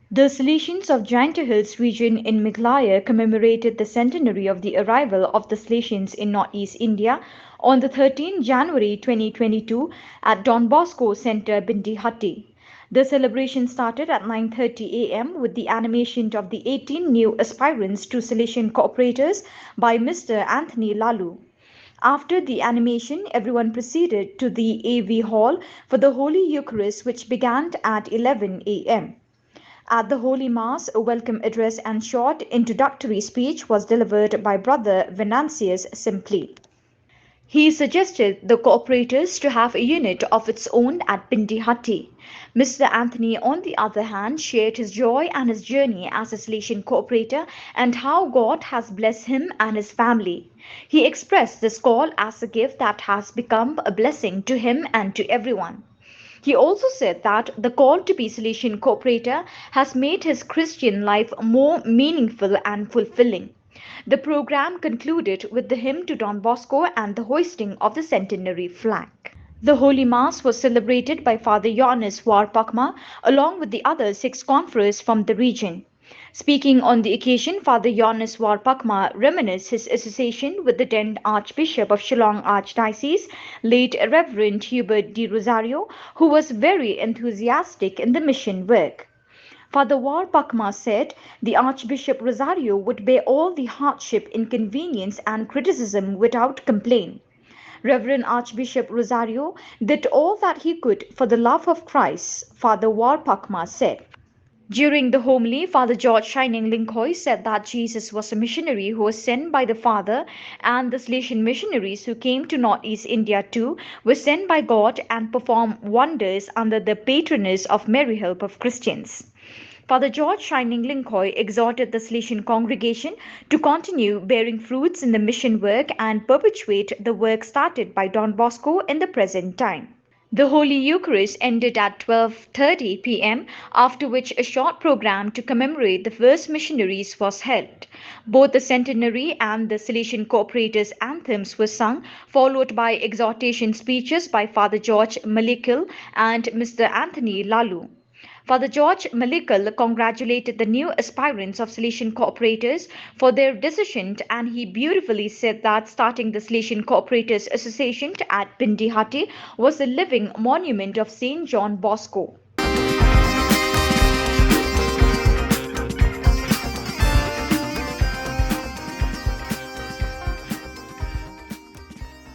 The Salesians of Jaintia Hills region in Meghalaya commemorated the centenary of the arrival of the Salesians in northeast India on the 13th January 2022 at Don Bosco Centre, Bindihatti. The celebration started at 9:30 a.m. with the animation of the 18 new aspirants to Salesian cooperators by Mr. Anthony Lalu. After the animation, everyone proceeded to the AV Hall for the Holy Eucharist, which began at 11 a.m. At the Holy Mass, a welcome address and short introductory speech was delivered by Brother Venantius Simply. He suggested the cooperators to have a unit of its own at Pindihatti. Mr. Anthony, on the other hand, shared his joy and his journey as a Salesian cooperator and how God has blessed him and his family. He expressed this call as a gift that has become a blessing to him and to everyone. He also said that the call to be Salesian cooperator has made his Christian life more meaningful and fulfilling. The program concluded with the hymn to Don Bosco and the hoisting of the centenary flag. The Holy Mass was celebrated by Father Yohannes Warpakma along with the other six confreres from the region. Speaking on the occasion, Father Yohannes Warpakma reminisced his association with the then Archbishop of Shillong Archdiocese, late Reverend Hubert de Rosario, who was very enthusiastic in the mission work. Father Warpakma said the Archbishop Rosario would bear all the hardship, inconvenience, and criticism without complaint. Reverend Archbishop Rosario did all that he could for the love of Christ, Father Warpakma said. During the homily, Father George Shining Linkoy said that Jesus was a missionary who was sent by the Father, and the Salesian missionaries who came to northeast India too were sent by God and performed wonders under the patronage of Mary Help of Christians. Father George Shining Linkoy exhorted the Salesian congregation to continue bearing fruits in the mission work and perpetuate the work started by Don Bosco in the present time. The Holy Eucharist ended at 12:30 p.m., after which a short program to commemorate the first missionaries was held. Both the centenary and the Salesian Cooperators anthems were sung, followed by exhortation speeches by Father George Malikil and Mr. Anthony Lalu. Father George Malikal congratulated the new aspirants of Salesian cooperators for their decision, and he beautifully said that starting the Salesian Cooperators Association at Pindihatti was a living monument of Saint John Bosco.